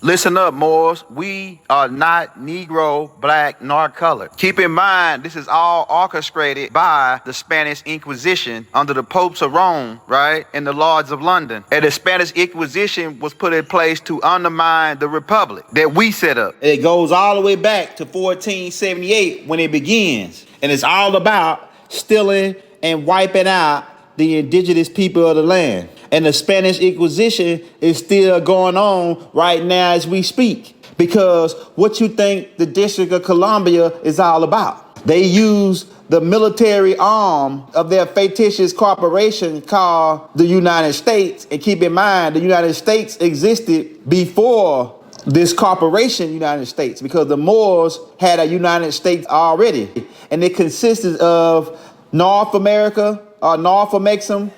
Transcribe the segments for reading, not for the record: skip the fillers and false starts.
Listen up, Moors. We are not Negro, black, nor colored. Keep in mind, this is all orchestrated by the Spanish Inquisition under the popes of Rome, right, and the lords of London. And the Spanish Inquisition was put in place to undermine the republic that we set up. It goes all the way back to 1478 when it begins. And it's all about stealing and wiping out the indigenous people of the land. And the Spanish Inquisition is still going on right now as we speak. Because what you think the District of Columbia is all about? They use the military arm of their fictitious corporation called the United States. And keep in mind, the United States existed before this corporation, United States, because the Moors had a United States already. And it consisted of North America, North Amexem,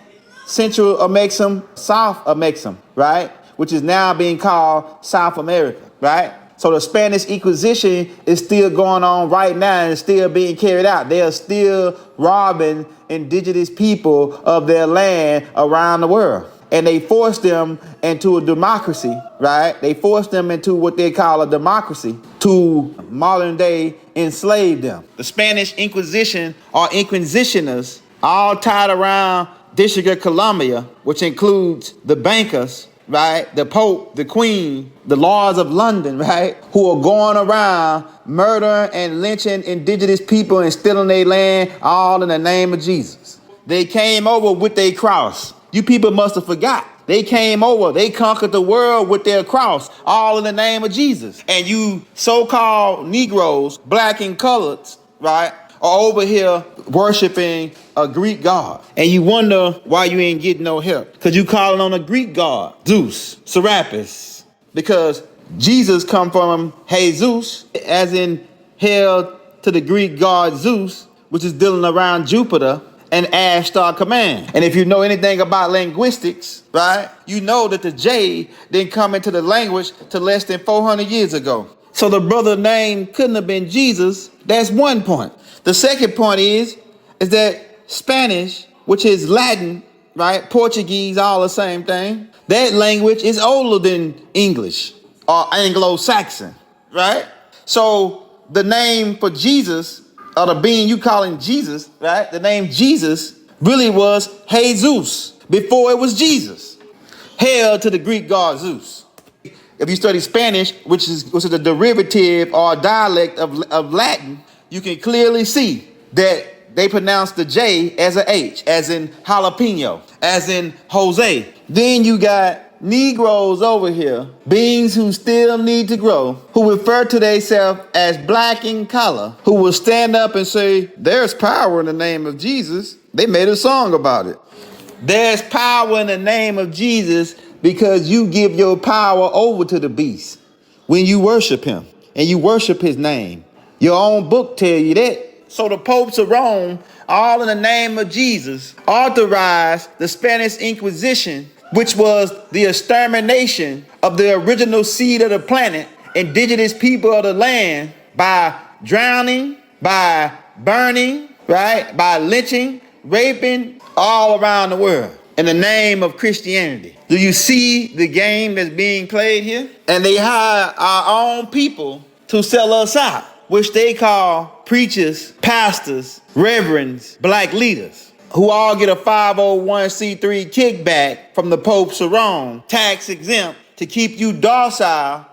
Central Amexem, South Amexem, right? Which is now being called South America, right? So the Spanish Inquisition is still going on right now and still being carried out. They are still robbing indigenous people of their land around the world. And they forced them into a democracy, right? They forced them into what they call a democracy to modern day enslave them. The Spanish Inquisition or Inquisitioners all tied around District of Columbia, which includes the bankers, right? The Pope, the Queen, the lords of London, right? Who are going around murdering and lynching indigenous people and stealing their land, all in the name of Jesus. They came over with their cross. You people must have forgot. They came over, they conquered the world with their cross, all in the name of Jesus. And you so-called Negroes, black and colored, right, are over here worshiping a Greek god. And you wonder why you ain't getting no help. Because you calling on a Greek god, Zeus, Serapis. Because Jesus come from Jesus, as in hail to the Greek god Zeus, which is dealing around Jupiter, and Ash Star Command. And if you know anything about linguistics, right, you know that the J didn't come into the language till less than 400 years ago. So the brother name couldn't have been Jesus. That's one point. The second point is that Spanish, which is Latin, right, Portuguese, all the same thing, that language is older than English or Anglo-Saxon, right? So the name for Jesus, or the being you calling Jesus, right? The name Jesus really was Jesus before it was Jesus. Hail to the Greek god Zeus. If you study Spanish, which is a derivative or a dialect of Latin, you can clearly see that they pronounce the J as an H, as in jalapeno, as in Jose. Then you got Negroes over here, beings who still need to grow, who refer to themselves as black in color, who will stand up and say, there's power in the name of Jesus. They made a song about it. There's power in the name of Jesus because you give your power over to the beast when you worship him and you worship his name. Your own book tell you that. So the popes of Rome, all in the name of Jesus, authorized the Spanish Inquisition, which was the extermination of the original seed of the planet, indigenous people of the land, by drowning, by burning, right, by lynching, raping, all around the world in the name of Christianity. Do you see the game that's being played here? And they hire our own people to sell us out, which they call preachers, pastors, reverends, black leaders, who all get a 501c3 kickback from the popes of Rome, tax exempt, to keep you docile,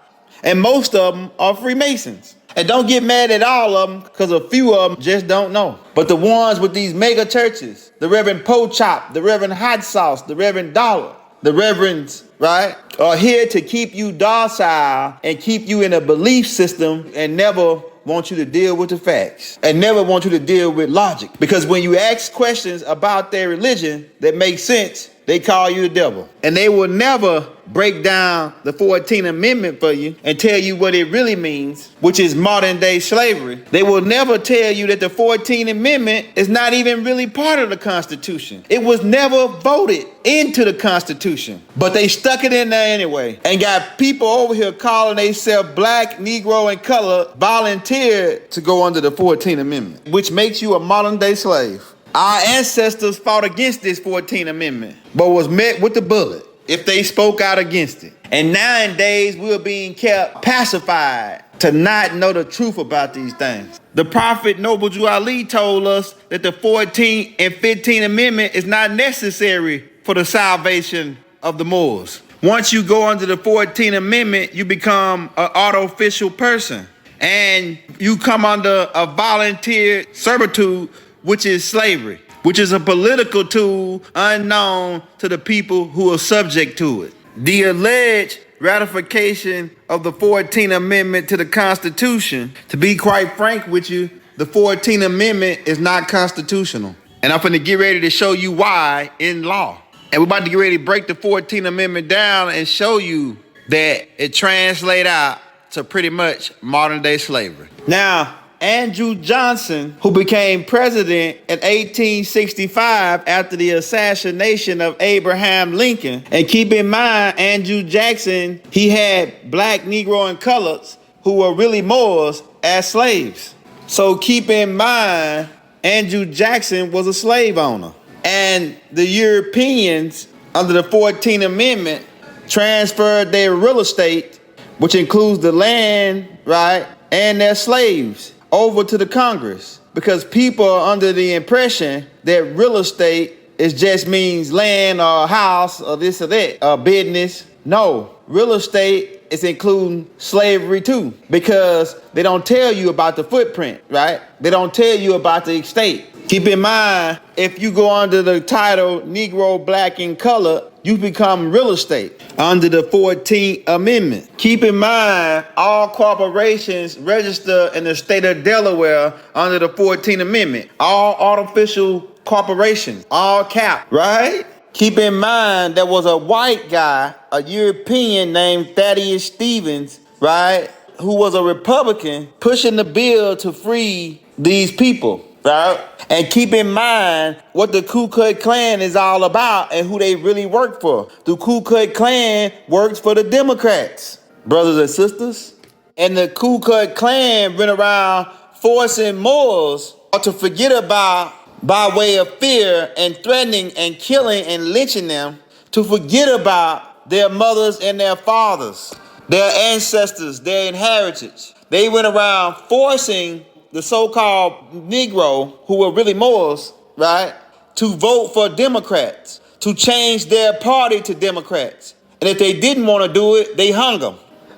and most of them are Freemasons. And don't get mad at all of them, because a few of them just don't know. But the ones with these mega churches, the Reverend Pochop, the Reverend Hot Sauce, the Reverend Dollar, the reverends, right, are here to keep you docile and keep you in a belief system and never want you to deal with the facts and never want you to deal with logic. Because when you ask questions about their religion that make sense, they call you the devil. And they will never break down the 14th Amendment for you and tell you what it really means, which is modern day slavery. They will never tell you that the 14th Amendment is not even really part of the Constitution. It was never voted into the Constitution, but they stuck it in there anyway and got people over here calling themselves black, Negro, and color volunteered to go under the 14th Amendment, which makes you a modern day slave. Our ancestors fought against this 14th Amendment, but was met with the bullet if they spoke out against it. And nowadays, we're being kept pacified to not know the truth about these things. The Prophet Noble Drew Ali told us that the 14th and 15th Amendment is not necessary for the salvation of the Moors. Once you go under the 14th Amendment, you become an artificial person. And you come under a volunteer servitude, which is slavery, which is a political tool unknown to the people who are subject to it. The alleged ratification of the 14th Amendment to the Constitution, to be quite frank with you, the 14th Amendment is not constitutional. And I'm finna get ready to show you why in law. And we're about to get ready to break the 14th Amendment down and show you that it translates out to pretty much modern day slavery. Now, Andrew Johnson, who became president in 1865 after the assassination of Abraham Lincoln, and keep in mind, Andrew Jackson, he had black, Negro, and coloreds who were really Moors as slaves. So keep in mind, Andrew Jackson was a slave owner. And the Europeans, under the 14th Amendment, transferred their real estate, which includes the land, right, and their slaves, over to the Congress, because people are under the impression that real estate just means land or a house or this or that, or business. No, real estate is including slavery too, because they don't tell you about the footprint, right? They don't tell you about the estate. Keep in mind, if you go under the title Negro, Black, and Color, you become real estate under the 14th Amendment. Keep in mind, all corporations register in the state of Delaware under the 14th Amendment. All artificial corporations, all cap, right? Keep in mind, there was a white guy, a European named Thaddeus Stevens, right, who was a Republican pushing the bill to free these people. Right? And keep in mind what the Ku Klux Klan is all about and who they really work for. The Ku Klux Klan works for the Democrats, brothers and sisters. And the Ku Klux Klan went around forcing Moors to forget about, by way of fear and threatening and killing and lynching them, to forget about their mothers and their fathers, their ancestors, their inheritance. They went around forcing the so-called Negro, who were really Moors, right, to vote for Democrats, to change their party to Democrats. And if they didn't want to do it, they hung them.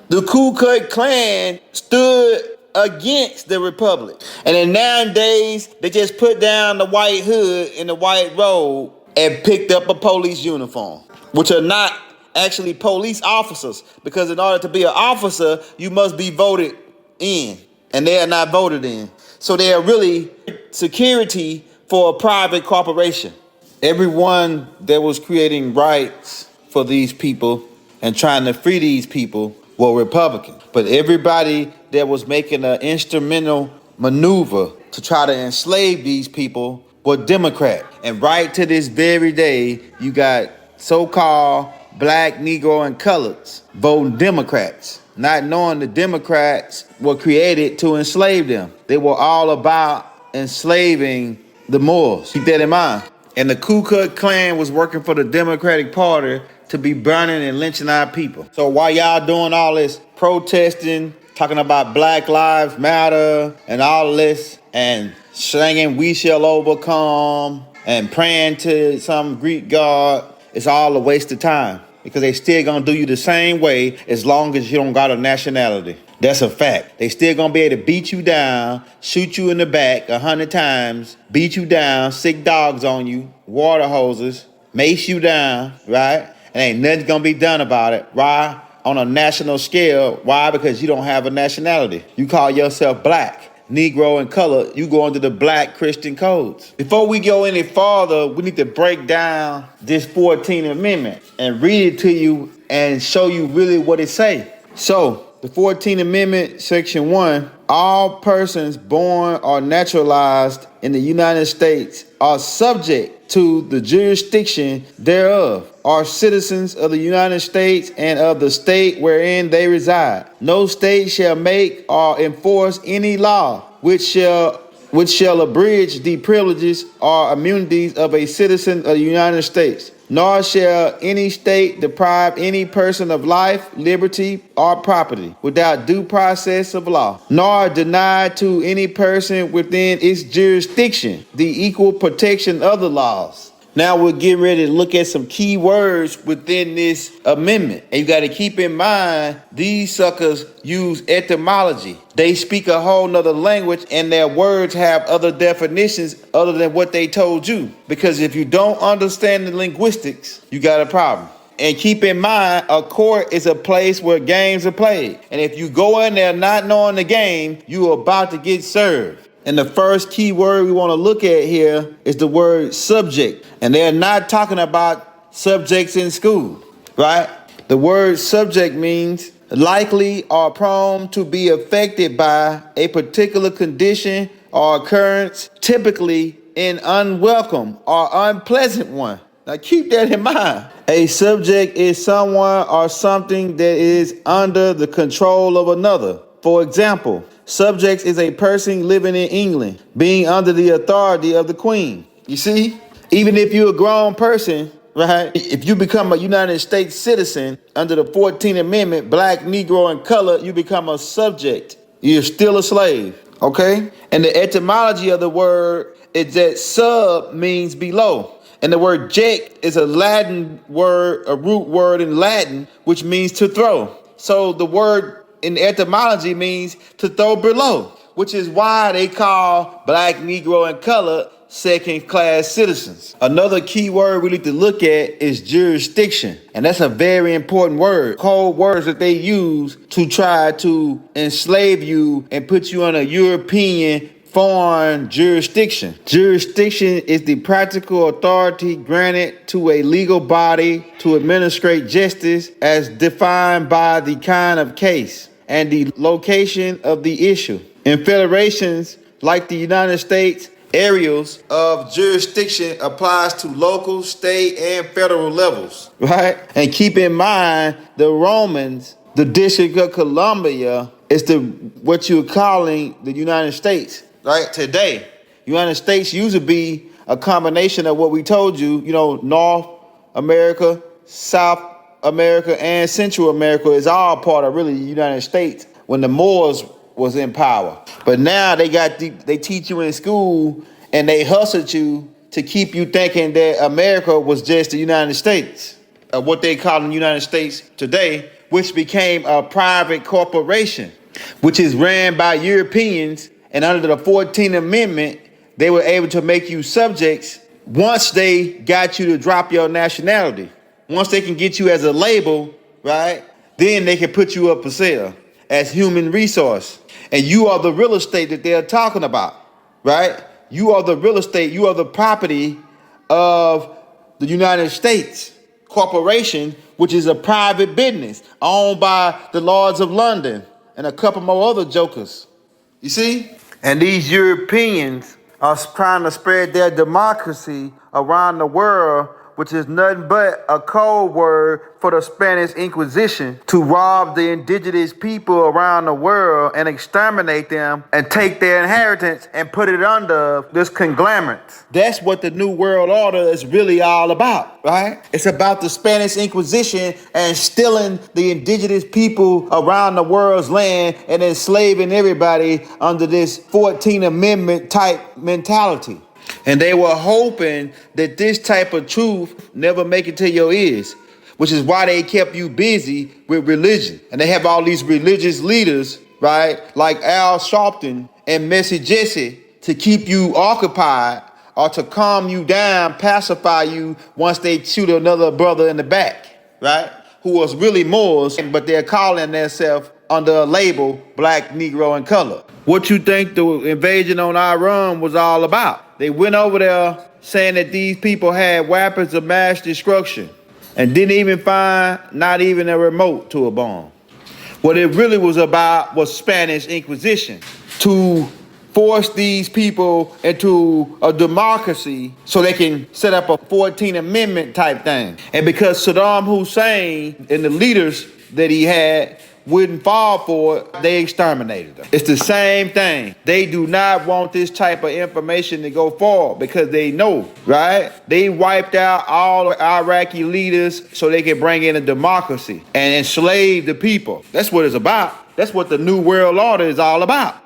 The Ku Klux Klan stood against the Republic. And in nowadays, they just put down the white hood and the white robe and picked up a police uniform, which are not actually police officers, because in order to be an officer, you must be voted in. And they are not voted in. So they are really security for a private corporation. Everyone that was creating rights for these people and trying to free these people were Republican. But everybody that was making an instrumental maneuver to try to enslave these people were Democrat. And right to this very day, you got so-called black, Negro, and coloreds voting Democrats, not knowing the Democrats were created to enslave them. They were all about enslaving the Moors. Keep that in mind. And the Ku Klux Klan was working for the Democratic Party to be burning and lynching our people. So while y'all doing all this protesting, talking about Black Lives Matter and all this, and singing "We Shall Overcome" and praying to some Greek god, it's all a waste of time. Because they still gonna do you the same way as long as you don't got a nationality. That's a fact. They still gonna be able to beat you down, shoot you in the back 100 times, beat you down, sick dogs on you, water hoses, mace you down, right? And ain't nothing gonna be done about it. Why? On a national scale. Why? Because you don't have a nationality. You call yourself black, Negro, and color, you go under the black Christian codes. Before we go any farther, we need to break down this 14th Amendment and read it to you and show you really what it say. So, the 14th Amendment, Section 1, all persons born or naturalized in the United States are subject to the jurisdiction thereof, are citizens of the United States and of the state wherein they reside. No state shall make or enforce any law which shall abridge the privileges or immunities of a citizen of the United States, Nor shall any state deprive any person of life, liberty, or property without due process of law, nor deny to any person within its jurisdiction the equal protection of the laws. Now we're getting ready to look at some key words within this amendment. And you got to keep in mind, these suckers use etymology. They speak a whole nother language and their words have other definitions other than what they told you. Because if you don't understand the linguistics, you got a problem. And keep in mind, a court is a place where games are played. And if you go in there not knowing the game, you are about to get served. And the first key word we want to look at here is the word subject. And they're not talking about subjects in school, right? The word subject means likely or prone to be affected by a particular condition or occurrence, typically an unwelcome or unpleasant one. Now keep that in mind. A subject is someone or something that is under the control of another. For example, subjects is a person living in England, being under the authority of the Queen. You see, even if you're a grown person, right? If you become a United States citizen under the 14th Amendment, black, Negro, and color, you become a subject. You're still a slave, okay? And the etymology of the word is that sub means below. And the word ject is a Latin word, a root word in Latin, which means to throw. So the word in etymology means to throw below, which is why they call black, Negro, and color second-class citizens. Another key word we need to look at is jurisdiction. And that's a very important word. Code words that they use to try to enslave you and put you on a European foreign jurisdiction. Jurisdiction is the practical authority granted to a legal body to administrate justice as defined by the kind of case and the location of the issue. In federations like the United States, areas of jurisdiction applies to local, state, and federal levels, right? And keep in mind, the Romans, the District of Columbia, is what you're calling the United States, right? Today, United States used to be a combination of what we told you, North America, South America, and Central America is all part of really the United States when the Moors was in power. But now they teach you in school and they hustled you to keep you thinking that America was just the United States, what they call the United States today, which became a private corporation, which is ran by Europeans. And under the 14th Amendment, they were able to make you subjects once they got you to drop your nationality. Once they can get you as a label, right, then they can put you up for sale as human resource. And you are the real estate that they're talking about, right? You are the real estate, you are the property of the United States Corporation, which is a private business owned by the Lords of London and a couple more other jokers. You see? And these Europeans are trying to spread their democracy around the world, which is nothing but a code word for the Spanish Inquisition to rob the indigenous people around the world and exterminate them and take their inheritance and put it under this conglomerate. That's what the New World Order is really all about, right? It's about the Spanish Inquisition and stealing the indigenous people around the world's land and enslaving everybody under this 14th Amendment type mentality. And they were hoping that this type of truth never make it to your ears, which is why they kept you busy with religion. And they have all these religious leaders, right, like Al Sharpton and Messy Jesse, to keep you occupied or to calm you down, pacify you once they shoot another brother in the back, right, who was really Moors, but they're calling themselves under a label black, Negro, and color. What you think the invasion on Iran was all about? They went over there saying that these people had weapons of mass destruction and didn't even find not even a remote to a bomb. What it really was about was Spanish Inquisition, to force these people into a democracy so they can set up a 14th Amendment type thing. And because Saddam Hussein and the leaders that he had wouldn't fall for it, they exterminated them. It's the same thing. They do not want this type of information to go forward because they know, right? They wiped out all Iraqi leaders so they can bring in a democracy and enslave the people. That's what it's about. That's what the New World Order is all about.